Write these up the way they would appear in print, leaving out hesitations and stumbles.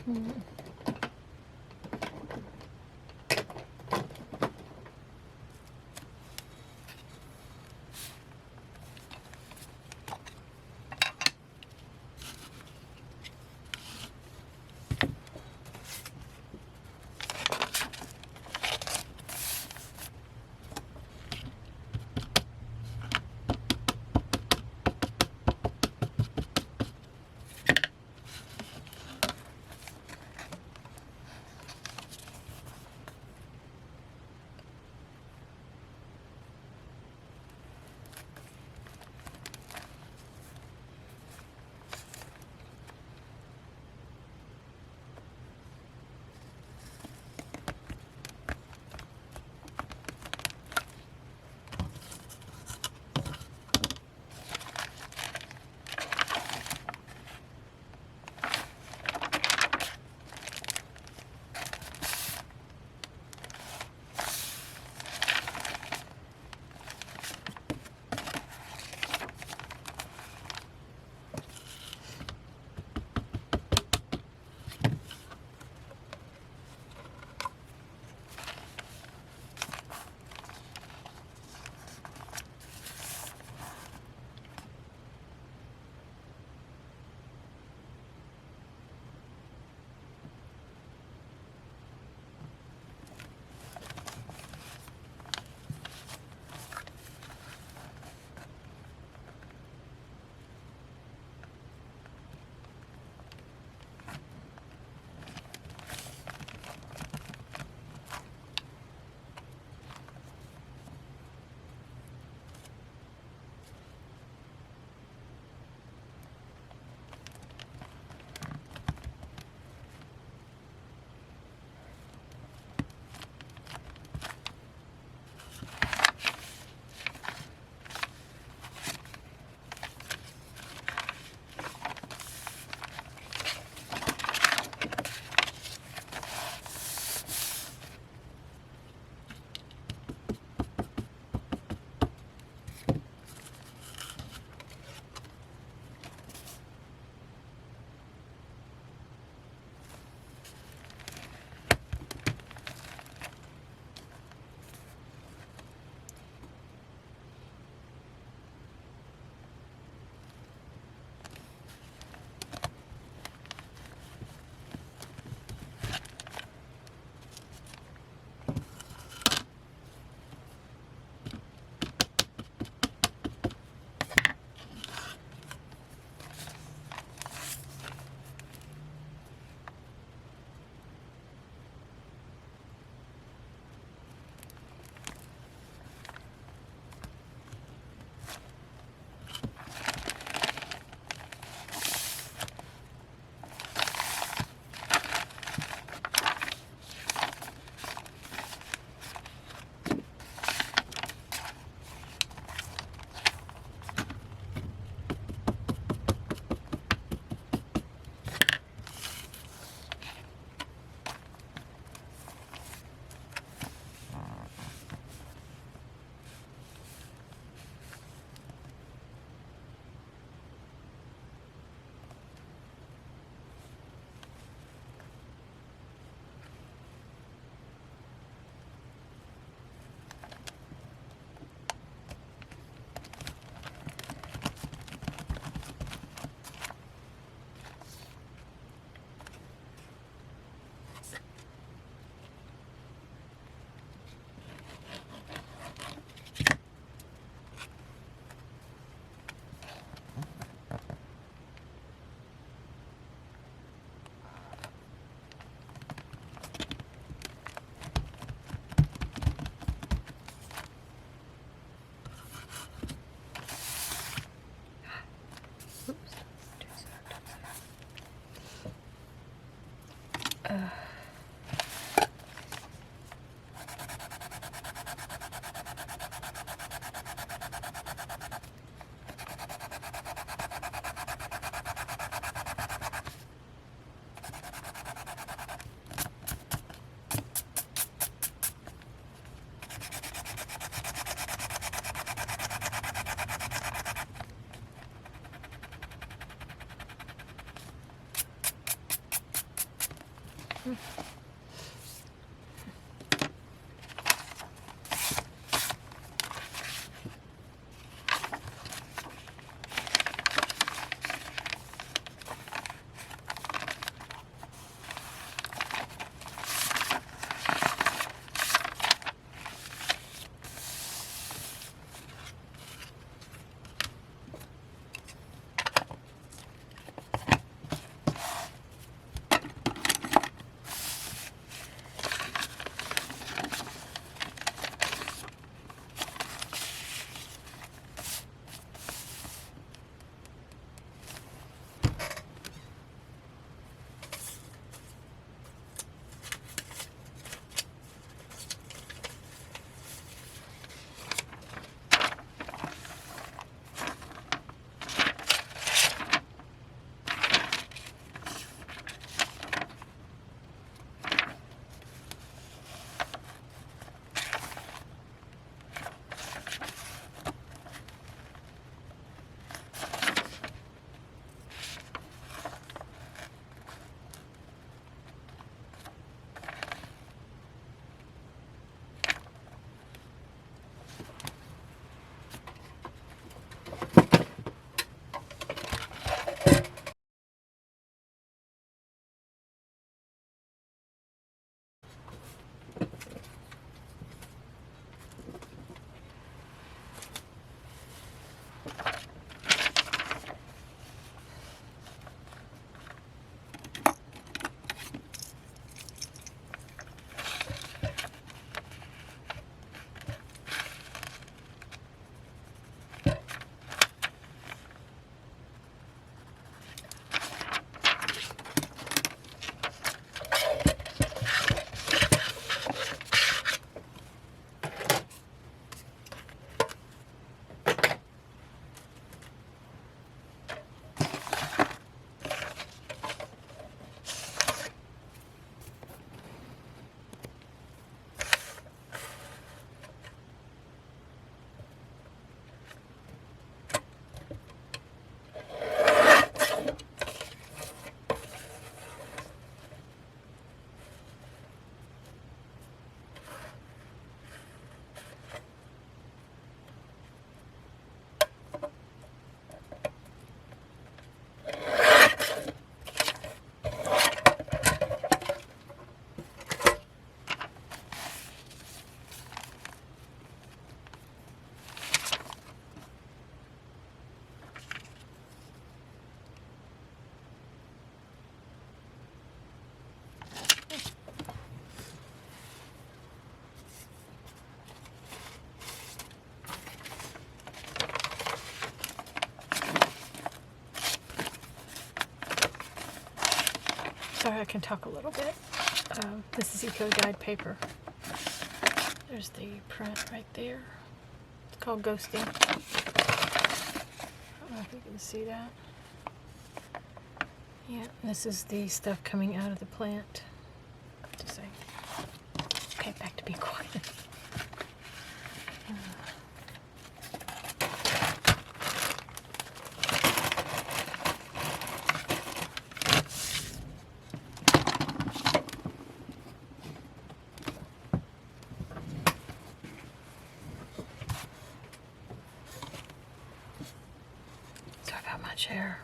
Mm. Sorry, I can talk a little bit. This is Eco Guide paper. There's the print right there. It's called Ghosting. I don't know if you can see that. Yeah, this is the stuff coming out of the plant. Just saying. Okay, back to being quiet. Sorry about my chair.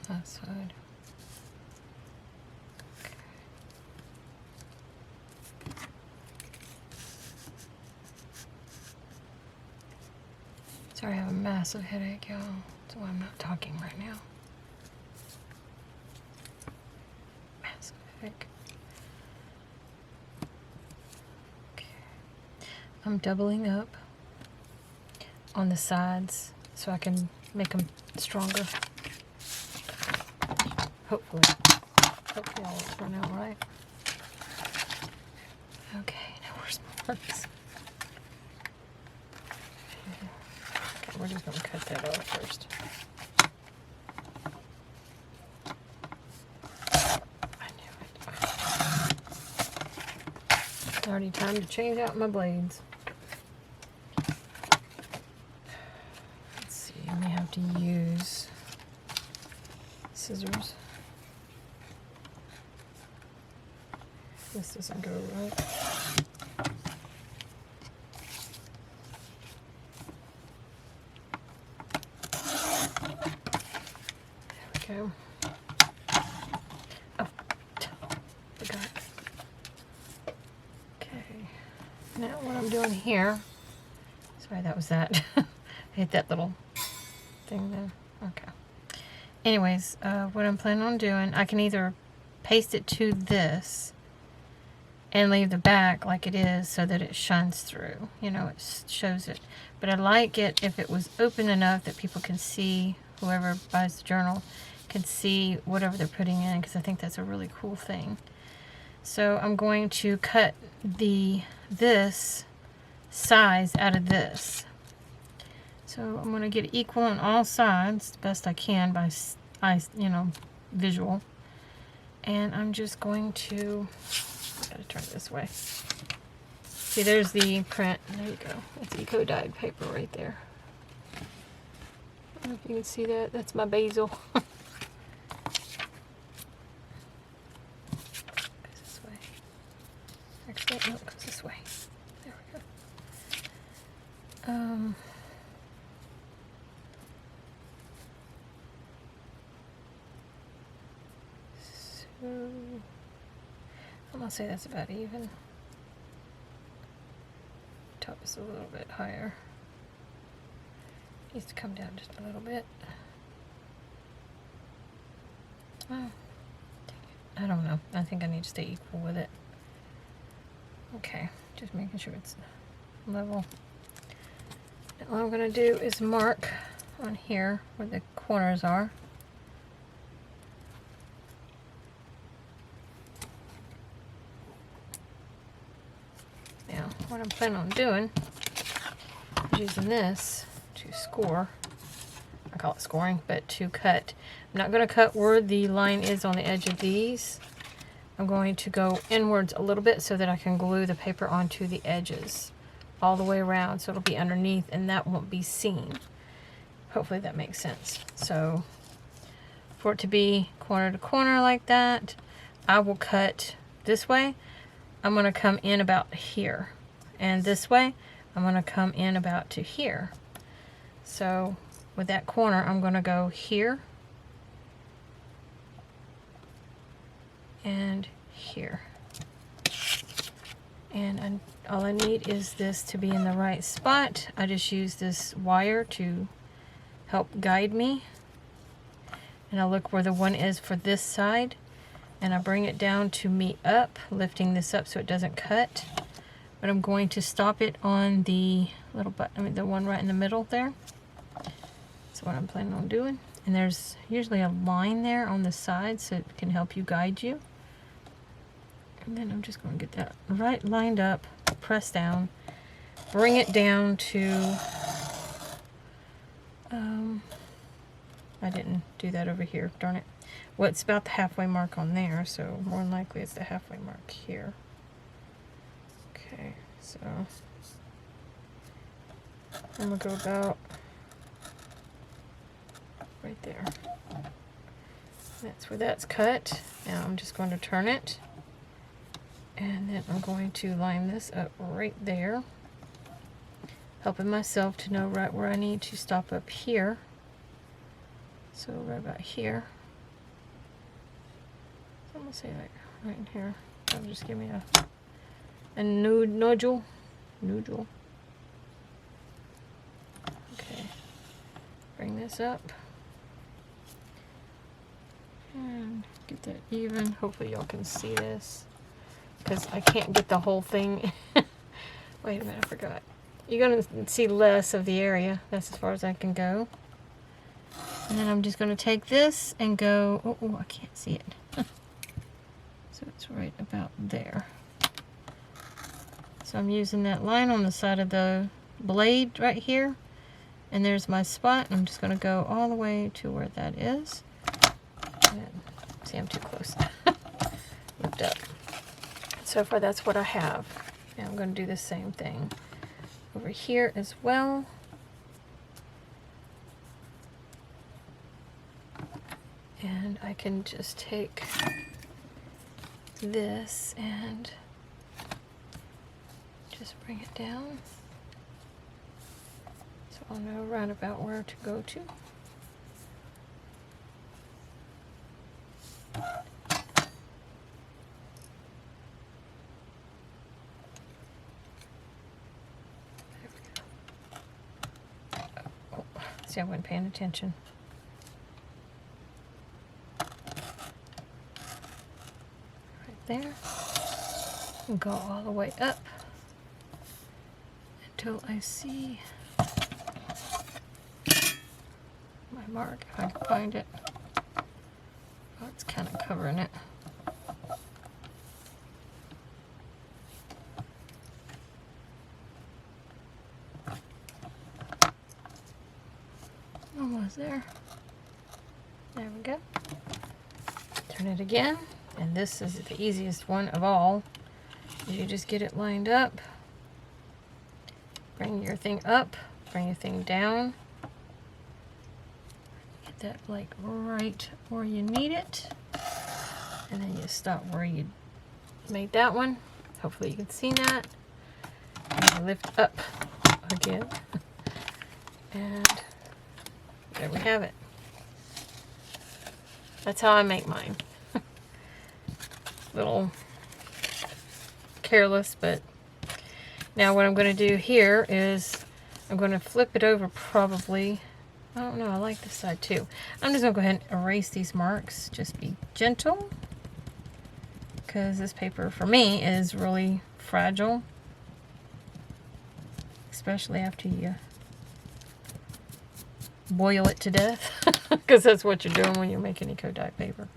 That side. Okay. Sorry, I have a massive headache, y'all. That's why I'm not talking right now. Massive headache. Okay. I'm doubling up on the sides so I can make them stronger. Hopefully all will turn out right. Okay, now where's my marks? Okay, we're just going to cut that off first. I knew it. It's already time to change out my blades. Let's see, I may have to use scissors. This doesn't go right. There we go. Oh, forgot. Okay. Now what I'm doing here, sorry that was that. I hit that little thing there. Okay. Anyways, what I'm planning on doing, I can either paste it to this and leave the back like it is so that it shines through. You know, it shows it. But I like it if it was open enough that people can see, whoever buys the journal can see whatever they're putting in, because I think that's a really cool thing. So I'm going to cut this size out of this. So I'm going to get it equal on all sides, the best I can by visual. And I'm just going to, gotta turn it this way. See, there's the print. There you go. That's eco-dyed paper right there. I don't know if you can see that. That's my basil. Goes this way. Actually, no, it goes this way. There we go. So I'm gonna say that's about even. Top is a little bit higher. Needs to come down just a little bit. Oh, dang it. I don't know. I think I need to stay equal with it. Okay, just making sure it's level. Now all I'm gonna do is mark on here where the corners are. Now, what I'm planning on doing is using this to score. I call it scoring, but to cut. I'm not going to cut where the line is on the edge of these. I'm going to go inwards a little bit so that I can glue the paper onto the edges all the way around, so it'll be underneath and that won't be seen. Hopefully that makes sense. So for it to be corner to corner like that, I will cut this way. I'm going to come in about here, and this way I'm going to come in about to here. So with that corner I'm going to go here and here, and all I need is this to be in the right spot. I just use this wire to help guide me, and I look where the one is for this side, and I bring it down to meet up, lifting this up so it doesn't cut. But I'm going to stop it on the little button, I mean the one right in the middle there. That's what I'm planning on doing. And there's usually a line there on the side so it can help you guide you. And then I'm just going to get that right lined up, press down, bring it down to, I didn't do that over here, darn it. Well, it's about the halfway mark on there, so more than likely it's the halfway mark here. Okay, so I'm going to go about right there. That's where that's cut. Now I'm just going to turn it, and then I'm going to line this up right there, helping myself to know right where I need to stop up here. So right about here. So I'm going to say like right in here. That'll just give me a nodule. Okay. Bring this up. And get that even. Hopefully y'all can see this, because I can't get the whole thing. Wait a minute, I forgot. You're going to see less of the area. That's as far as I can go. And then I'm just going to take this and go, oh, I can't see it. So it's right about there. So I'm using that line on the side of the blade right here. And there's my spot. I'm just going to go all the way to where that is. And, see, I'm too close. Looked up. So far, that's what I have. Now I'm going to do the same thing over here as well. And I can just take this and just bring it down. So I'll know right about where to go to. See, I wasn't paying attention. Right there. And go all the way up until I see my mark, if I can find it. Oh, it's kind of covering it. Almost there. There we go. Turn it again, and this is the easiest one of all. You just get it lined up, bring your thing up, bring your thing down, get that like right where you need it, and then you stop where you made that one. Hopefully you can see that. And you lift up again, and there we have it. That's how I make mine. Little careless, but now what I'm going to do here is I'm going to flip it over probably. I don't know, I like this side too. I'm just going to go ahead and erase these marks. Just be gentle, because this paper for me is really fragile, especially after you boil it to death, because that's what you're doing when you're making eco dye paper.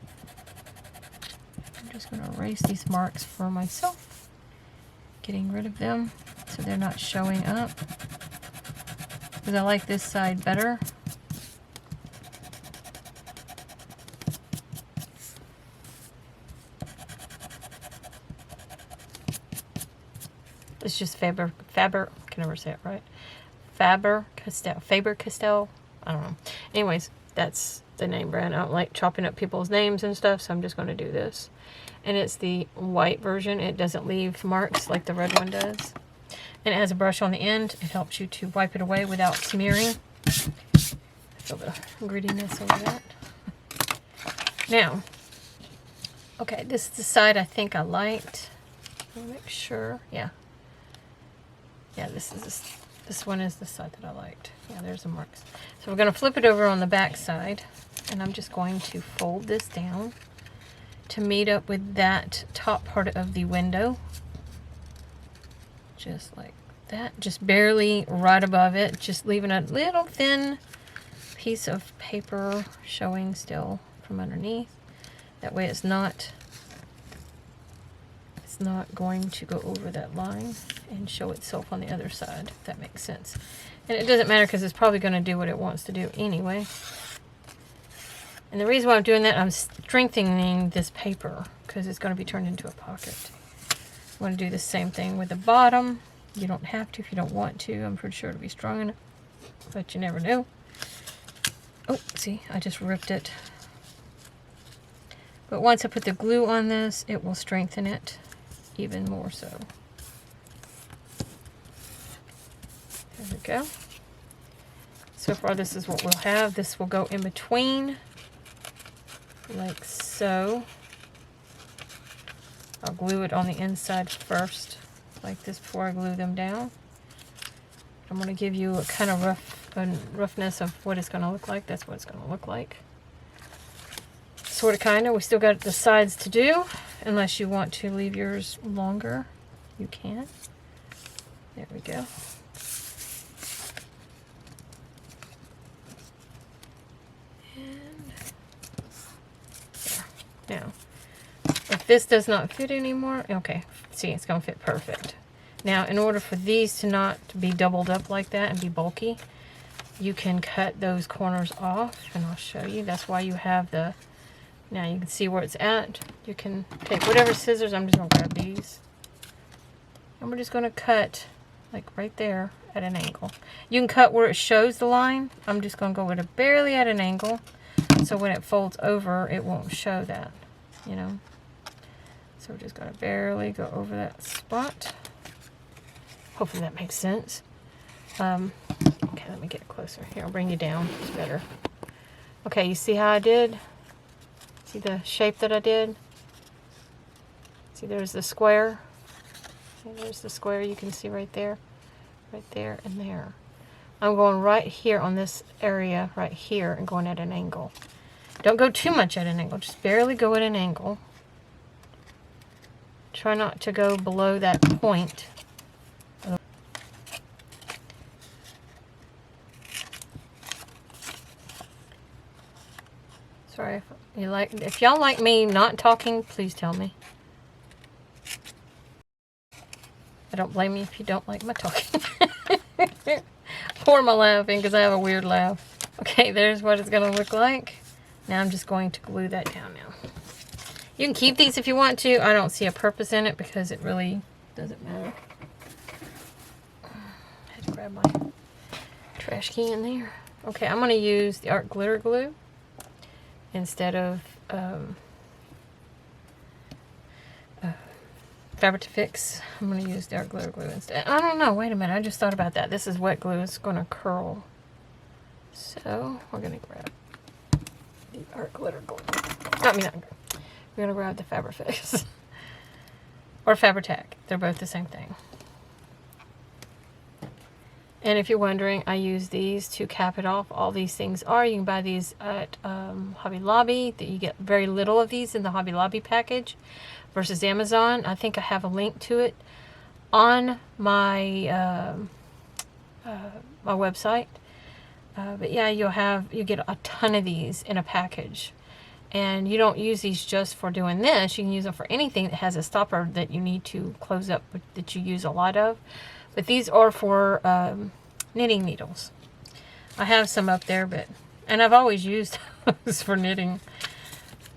I'm just going to erase these marks for myself, getting rid of them so they're not showing up, because I like this side better. It's just Faber, I can never say it right. Faber-Castell. I don't know. Anyways, that's the name brand. I don't like chopping up people's names and stuff, so I'm just going to do this. And it's the white version. It doesn't leave marks like the red one does. And it has a brush on the end. It helps you to wipe it away without smearing. I feel the grittiness over that. Now, okay, this is the side I think I liked. I'll make sure. Yeah. Yeah, this one is the side that I liked. Yeah, there's the marks. So we're going to flip it over on the back side, and I'm just going to fold this down to meet up with that top part of the window. Just like that. Just barely right above it. Just leaving a little thin piece of paper showing still from underneath. That way it's not going to go over that line and show itself on the other side, if that makes sense. And it doesn't matter because it's probably going to do what it wants to do anyway. And the reason why I'm doing that, I'm strengthening this paper because it's going to be turned into a pocket. I'm going to do the same thing with the bottom. You don't have to if you don't want to. I'm pretty sure it'll be strong enough, but you never know. Oh, see, I just ripped it. But once I put the glue on this, it will strengthen it even more so. There we go. So far this is what we'll have. This will go in between, like so. I'll glue it on the inside first, like this, before I glue them down. I'm going to give you a kind of roughness of what it's going to look like. That's what it's going to look like. Sort of, kind of. We still got the sides to do. Unless you want to leave yours longer, you can. There we go. And there. Now, if this does not fit anymore, okay, see, it's going to fit perfect. Now, in order for these to not be doubled up like that and be bulky, you can cut those corners off, and I'll show you. That's why you have the, now you can see where it's at. You can take whatever scissors, I'm just going to grab these. And we're just going to cut like right there at an angle. You can cut where it shows the line. I'm just going to go with it barely at an angle, so when it folds over, it won't show that, you know. So we're just going to barely go over that spot. Hopefully that makes sense. Okay, let me get closer. Here, I'll bring you down. It's better. Okay, you see how I did? See the shape that I did? See, there's the square. See, there's the square you can see right there, and there. I'm going right here on this area, right here, and going at an angle. Don't go too much at an angle. Just barely go at an angle. Try not to go below that point. Sorry, if y'all like me not talking, please tell me. I don't blame you if you don't like my talking. Or my laughing, because I have a weird laugh. Okay, there's what it's going to look like. Now I'm just going to glue that down now. You can keep these if you want to. I don't see a purpose in it because it really doesn't matter. I had to grab my trash can there. Okay, I'm going to use the art glitter glue instead of Fabric to Fix. I'm going to use the art glitter glue instead. I don't know. Wait a minute. I just thought about that. This is wet glue. It's going to curl. So we're going to grab the art glitter glue. We're going to grab the Fabric Fix. Or Fabri-Tac. They're both the same thing. And if you're wondering, I use these to cap it off. All these things are. You can buy these at Hobby Lobby. That you get very little of these in the Hobby Lobby package versus Amazon. I think I have a link to it on my my website. But yeah, you get a ton of these in a package. And you don't use these just for doing this. You can use them for anything that has a stopper that you need to close up, that you use a lot of. But these are for knitting needles. I have some up there, and I've always used those for knitting.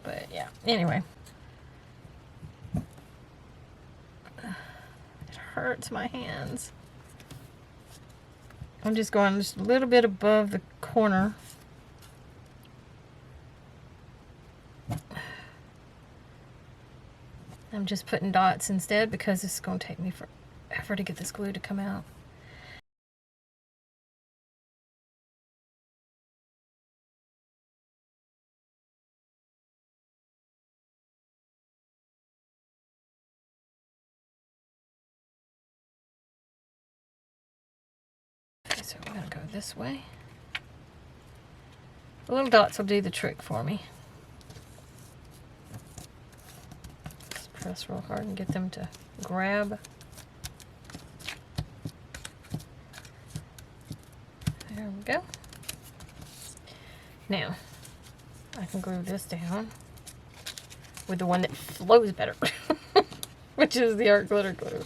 But yeah, anyway. It hurts my hands. I'm just going just a little bit above the corner. I'm just putting dots instead because it's going to take me forever to get this glue to come out. Okay, so we're going to go this way. The little dots will do the trick for me. Just press real hard and get them to grab. There we go. Now, I can glue this down with the one that flows better, which is the art glitter glue.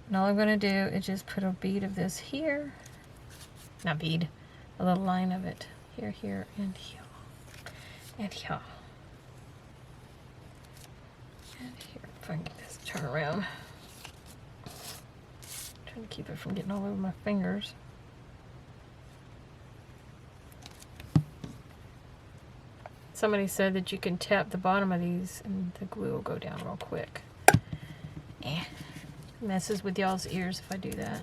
And all I'm going to do is just put a bead of this here. Not bead, a little line of it. Here, here, and here. And here. And here. If I can get this to turn around. Trying to keep it from getting all over my fingers. Somebody said that you can tap the bottom of these and the glue will go down real quick. Messes with y'all's ears if I do that.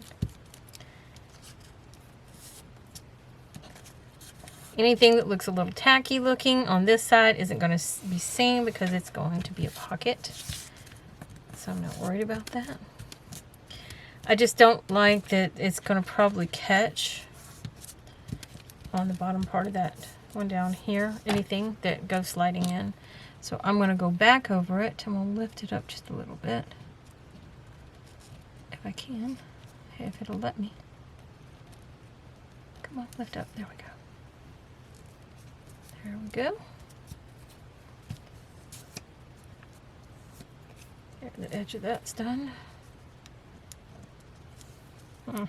Anything that looks a little tacky looking on this side isn't going to be seen because it's going to be a pocket. So I'm not worried about that. I just don't like that it's going to probably catch on the bottom part of that one down here. Anything that goes sliding in. So I'm going to go back over it. I'm going to lift it up just a little bit. If I can. If it'll let me. Come on, lift up. There we go. There we go. There, the edge of that's done. There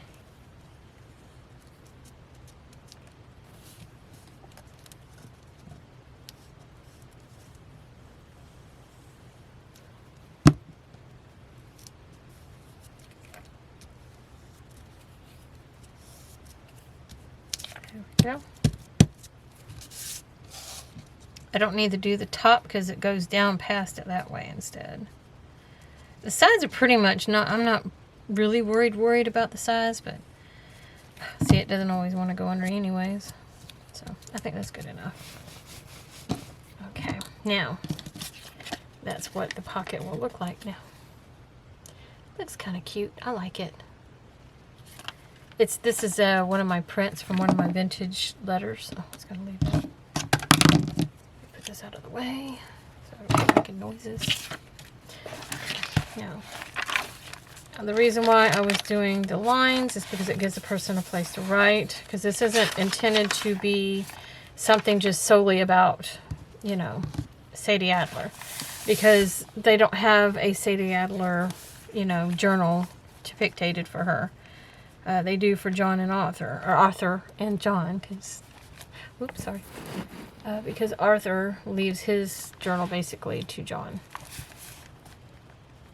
we go. I don't need to do the top because it goes down past it that way instead. The sides are pretty much not, I'm not really worried about the size, but see, it doesn't always want to go under anyways. So I think that's good enough. Okay, now that's what the pocket will look like now. Looks kind of cute. I like it. This is one of my prints from one of my vintage letters. Oh, it's gonna leave that. Put this out of the way so I don't be making noises. Now, the reason why I was doing the lines is because it gives a person a place to write. Because this isn't intended to be something just solely about, you know, Sadi Adler. Because they don't have a Sadi Adler, you know, journal depicted for her. They do for John and Arthur, or Arthur and John, because, whoops, sorry, because Arthur leaves his journal basically to John.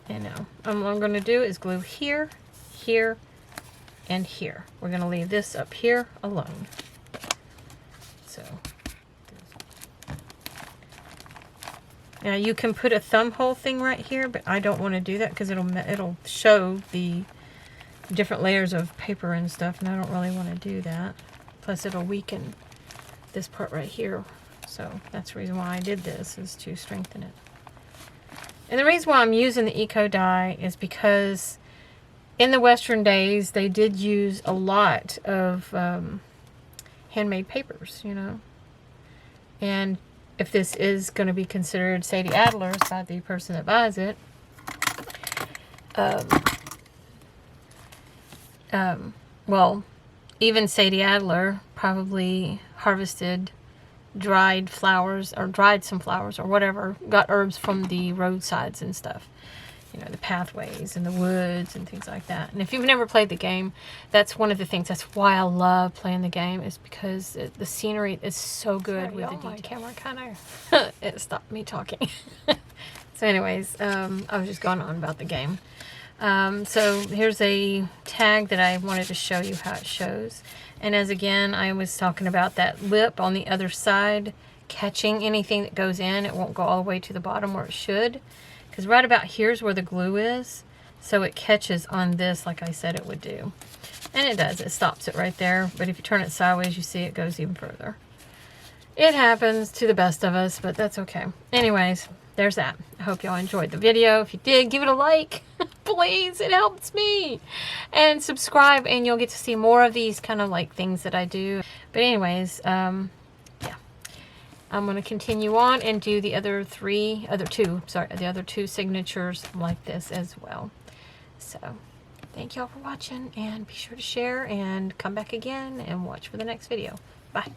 And now, what I'm going to do is glue here, here, and here. We're going to leave this up here alone. So, now you can put a thumb hole thing right here, but I don't want to do that because it'll show the different layers of paper and stuff, and I don't really want to do that. Plus it'll weaken this part right here, so that's the reason why I did this, is to strengthen it. And the reason why I'm using the eco dye is because in the Western days they did use a lot of handmade papers, you know, and if this is going to be considered Sadi Adler's by the person that buys it, well, even Sadi Adler probably harvested dried flowers, or dried some flowers or whatever, got herbs from the roadsides and stuff, you know, the pathways and the woods and things like that. And if you've never played the game, that's one of the things, that's why I love playing the game, is because the scenery is so good. Sorry, with the detail. My camera kind of it stopped me talking. So anyways, I was just going on about the game. So here's a tag that I wanted to show you how it shows. And as again, I was talking about that lip on the other side catching anything that goes in. It won't go all the way to the bottom where it should. Because right about here's where the glue is. So it catches on this like I said it would do. And it does. It stops it right there. But if you turn it sideways, you see it goes even further. It happens to the best of us, but that's okay. Anyways, there's that. I hope y'all enjoyed the video. If you did, give it a like. Please, it helps me. And subscribe, and you'll get to see more of these kind of like things that I do. But anyways, yeah. I'm going to continue on and do the other two signatures like this as well. So, thank y'all for watching, and be sure to share and come back again and watch for the next video. Bye.